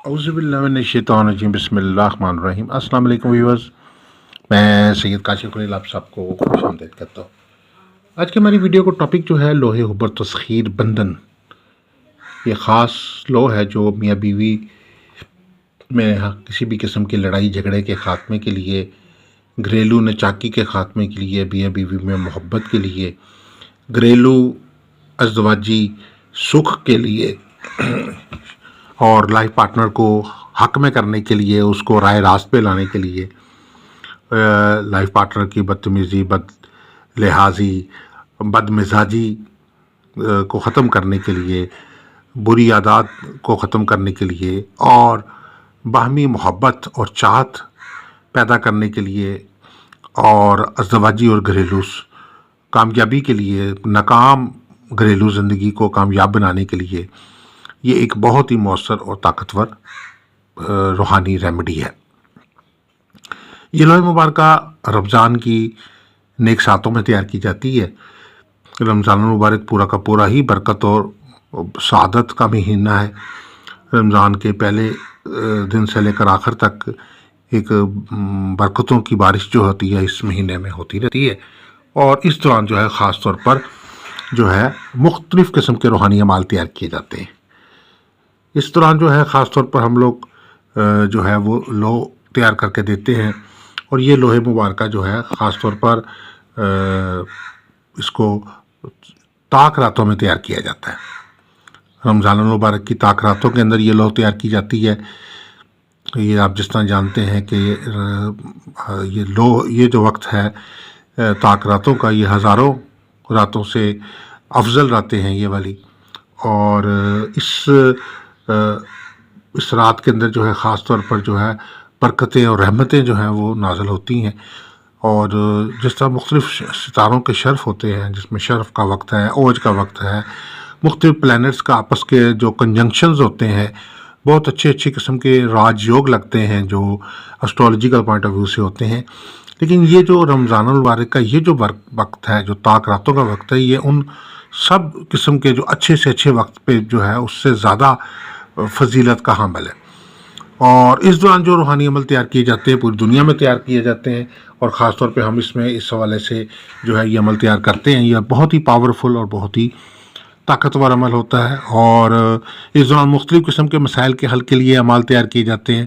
औज़ुबिल्लाहिमिनश्शैतानिर्रजीम बिस्मिल्लाहिर्रहमानिर्रहीम। अस्सलाम वालेकुम व्यूअर्स, मैं सैयद काशिफ खलील आप सबको खुशामदीद करता हूँ। आज की हमारी वीडियो का टॉपिक जो है लोहे हुब्बर तस्खीर बंधन। ये ख़ास लो है जो मियाँ बीवी में किसी भी किस्म की लड़ाई झगड़े के ख़ात्मे के लिए, घरेलू नचाकी के ख़ात्मे के लिए, मियाँ बीवी में मोहब्बत के लिए, घरेलू अज़दवाजी सुख के लिए और लाइफ पार्टनर को हक में करने के लिए, उसको राह रास्त पे लाने के लिए, लाइफ पार्टनर की बदतमीज़ी, बद लिहाजी, बदमिजाजी को ख़त्म करने के लिए, बुरी आदत को ख़त्म करने के लिए और बाहमी मोहब्बत और चाहत पैदा करने के लिए और अज़दवाजी और घरेलू कामयाबी के लिए, नाकाम घरेलू ज़िंदगी को कामयाब बनाने के लिए ये एक बहुत ही मौसर और ताकतवर रूहानी रेमेडी है। ये लोहे मुबारका रमज़ान की नेक सातों में तैयार की जाती है। रमज़ान मुबारक पूरा का पूरा ही बरकत और सआदत का महीना है। रमज़ान के पहले दिन से लेकर आखिर तक एक बरकतों की बारिश जो होती है इस महीने में होती रहती है और इस दौरान जो है ख़ास तौर पर जो है मुख्तलिफ़ किस्म के रूहानी अमाल तैयार किए जाते हैं। इस दौरान जो है ख़ास तौर पर हम लोग जो है वो लो तैयार करके देते हैं और ये लोहे मुबारका जो है ख़ास तौर पर इसको ताक रातों में तैयार किया जाता है। रमज़ान मुबारक की ताक रातों के अंदर ये लो तैयार की जाती है। ये आप जिस तरह जानते हैं कि ये जो वक्त है ताक रातों का, ये हज़ारों रातों से अफजल रातें हैं ये वाली, और इस रात के अंदर जो है ख़ास तौर पर जो है बरकतें और रहमतें जो हैं वो नाज़िल होती हैं। और जिस तरह मुख्तलिफ़ सितारों के शर्फ़ होते हैं, जिसमें शर्फ़ का वक्त है, ओज का वक्त है, मुख्तलिफ़ प्लैनेट्स का आपस के जो कंजंक्शंस होते हैं, बहुत अच्छे किस्म के राजयोग लगते हैं जो एस्ट्रोलॉजिकल पॉइंट ऑफ व्यू से होते हैं। लेकिन ये जो रमज़ान मुबारक का ये जो वक्त है, जो ताक रातों का वक्त है, ये उन सब किस्म के जो अच्छे से अच्छे वक्त पे जो है उससे ज़्यादा फजीलत का हामिल है। और इस दौरान जो रूहानी अमल तैयार किए जाते हैं पूरी दुनिया में तैयार किए जाते हैं और ख़ास तौर पे हम इसमें इस हवाले से जो है ये अमल तैयार करते हैं। यह बहुत ही पावरफुल और बहुत ही ताकतवर अमल होता है और इस दौरान मुख्तलिफ़ किस्म के मसाइल के हल के लिए अमाल तैयार किए जाते हैं।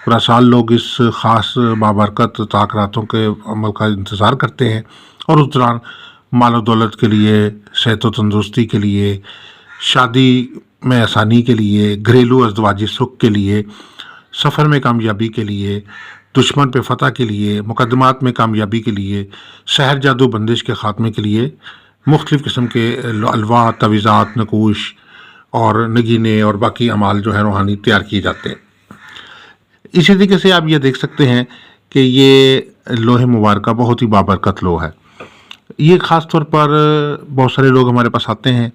पूरा साल लोग इस ख़ास बाबरकत ताक रातों के अमल का इंतज़ार करते हैं और उस दौरान माल दौलत के लिए, सेहत व तंदुरुस्ती के लिए, शादी में आसानी के लिए, घरेलू अज़दवाजी सुख के लिए, सफ़र में कामयाबी के लिए, दुश्मन पे फतह के लिए, मुकदमात में कामयाबी के लिए, शहर जादू बंदिश के ख़ात्मे के लिए मुख्तलिफ़ किस्म के अलवा, तवीज़ात, नकूश और नगीने और बाकी अमाल जो है रूहानी तैयार किए जाते हैं। इसी तरीके से आप ये देख सकते हैं कि ये लोहे मुबारका बहुत ही बाबरकत लो है। ये ख़ास तौर पर बहुत सारे लोग हमारे पास आते हैं,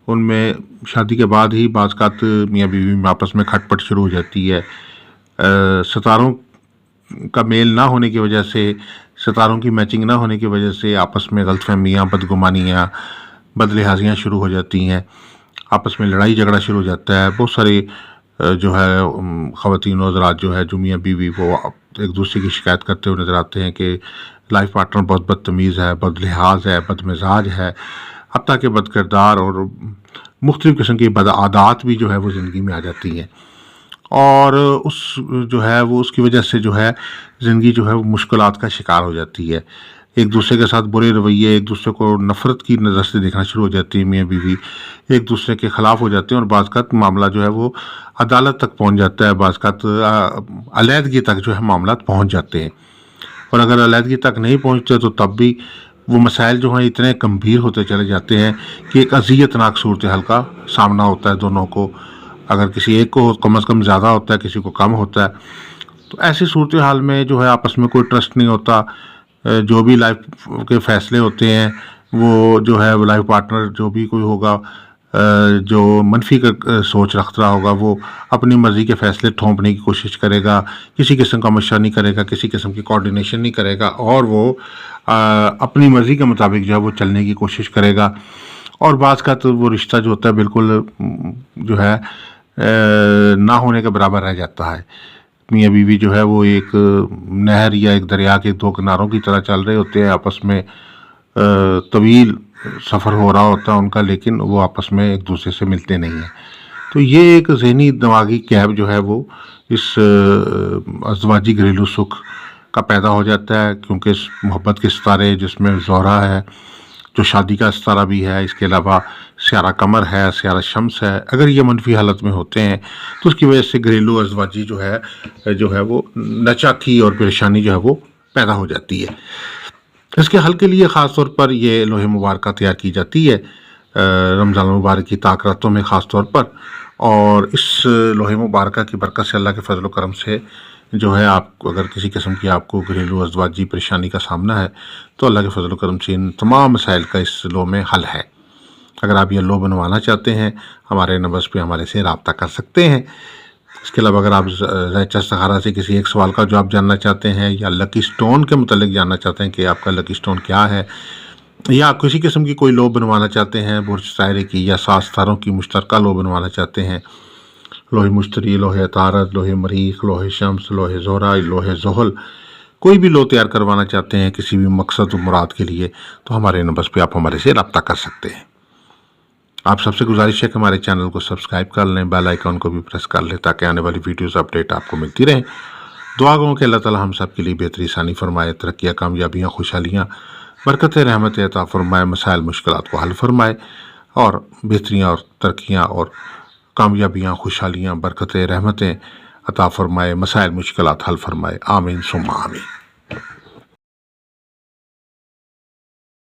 उनमें शादी के बाद ही बाज़ मियाँ बीवी में आपस में खटपट शुरू हो जाती है। सितारों का मेल ना होने की वजह से, सितारों की मैचिंग ना होने की वजह से आपस में गलतफहमियाँ, बदगुमानियाँ, बदलिहाजियाँ शुरू हो जाती हैं, आपस में लड़ाई झगड़ा शुरू हो जाता है। बहुत सारे जो है ख़वातीन और हज़रात जो है जो मियाँ बीवी वो एक दूसरे की शिकायत करते हुए नज़र आते हैं कि लाइफ पार्टनर बहुत बदतमीज़ है, बदलिहाज है, बदमिजाज है, हत्ता के बदकिरदार और मुख्तलिफ़ किस्म की बद आदात भी जो है वो ज़िंदगी में आ जाती हैं और उस जो है वो उसकी वजह से जो है ज़िंदगी जो है वो मुश्किलात का शिकार हो जाती है। एक दूसरे के साथ बुरे रवैये, एक दूसरे को नफ़रत की नज़र से देखना शुरू हो जाती है। मियाँ बीवी एक दूसरे के ख़िलाफ़ हो जाते हैं और बाज़ मामला जो है वो अदालत तक पहुंच जाता है, बाज़ अलहदगी तक जो है मामला पहुंच जाते हैं। और अगर अलहदगी तक नहीं पहुंचते तो तब भी वो मसाइल जो हैं इतने गंभीर होते चले जाते हैं कि एक अज़ियतनाक सूरत हाल का सामना होता है दोनों को। अगर किसी एक को कम से कम ज़्यादा होता है, किसी को कम होता है, तो ऐसी सूरत हाल में जो है आपस में कोई ट्रस्ट नहीं होता। जो भी लाइफ के फ़ैसले होते हैं वो जो है वो लाइफ पार्टनर जो भी कोई होगा जो मनफी सोच रख रहा होगा वो अपनी मर्ज़ी के फ़ैसले थोपने की कोशिश करेगा, किसी किस्म का मशवरा नहीं करेगा, किसी किस्म की कोऑर्डिनेशन नहीं करेगा और वो अपनी मर्ज़ी के मुताबिक जो है वो चलने की कोशिश करेगा। और बाज़ का तो वो रिश्ता जो होता है बिल्कुल जो है نہ ہونے کے برابر رہ جاتا ہے۔ میاں بیوی جو ہے وہ ایک نہر یا ایک دریا کے دو کناروں کی طرح چل رہے ہوتے ہیں، آپس میں طویل سفر ہو رہا ہوتا ہے ان کا، لیکن وہ آپس میں ایک دوسرے سے ملتے نہیں ہیں۔ تو یہ ایک ذہنی دماغی گیپ جو ہے وہ اس ازدواجی گھریلو سکھ کا پیدا ہو جاتا ہے، کیونکہ اس محبت کے ستارے جس میں زہرہ ہے جو شادی کا ستارہ بھی ہے، اس کے علاوہ سیارہ قمر ہے، سیارہ شمس ہے، اگر یہ منفی حالت میں ہوتے ہیں تو اس کی وجہ سے گھریلو ازدواجی جو ہے وہ ناچاکی اور پریشانی جو ہے وہ پیدا ہو جاتی ہے۔ اس کے حل کے لیے خاص طور پر یہ لوح مبارکہ تیار کی جاتی ہے رمضان المبارک کی طاق راتوں میں خاص طور پر، اور اس لوح مبارکہ کی برکت سے، اللہ کے فضل و کرم سے جو ہے، آپ کو اگر کسی قسم کی آپ کو گھریلو ازدواجی پریشانی کا سامنا ہے تو اللہ کے فضل و کرم سے ان تمام مسائل کا اس لوح میں حل ہے۔ اگر آپ یہ لوح بنوانا چاہتے ہیں، ہمارے نمبرز پہ ہمارے سے رابطہ کر سکتے ہیں۔ اس کے علاوہ اگر آپ ذائچہ استخارہ سے کسی ایک سوال کا جواب جاننا چاہتے ہیں، یا لکی سٹون کے متعلق جاننا چاہتے ہیں کہ آپ کا لکی سٹون کیا ہے، یا آپ کسی قسم کی کوئی لوح بنوانا چاہتے ہیں برج سائرے کی یا 7 ستاروں کی مشترکہ لوح بنوانا چاہتے ہیں، لوح مشتری، لوح عطارد، لوح مریخ، لوح شمس، لوح زہرہ، لوح زحل، کوئی بھی لوح تیار کروانا چاہتے ہیں کسی بھی مقصد و مراد کے لیے، تو ہمارے نمبرز پہ آپ ہمارے سے رابطہ کر سکتے ہیں۔ آپ سب سے گزارش ہے کہ ہمارے چینل کو سبسکرائب کر لیں، بیل آئیکن کو بھی پریس کر لیں تاکہ آنے والی ویڈیوز اپڈیٹ آپ کو ملتی رہیں۔ دعا گوں کہ اللہ تعالی ہم سب کے لیے بہتری ثانی فرمائے، ترقیاں، کامیابیاں، خوشحالیاں، برکتیں، رحمتیں عطا فرمائے، مسائل مشکلات کو حل فرمائے، اور بہتریاں اور ترقیاں اور کامیابیاں، خوشحالیاں، برکتیں، رحمتیں عطا فرمائے، مسائل مشکلات حل فرمائے۔ آمین ثم آمین۔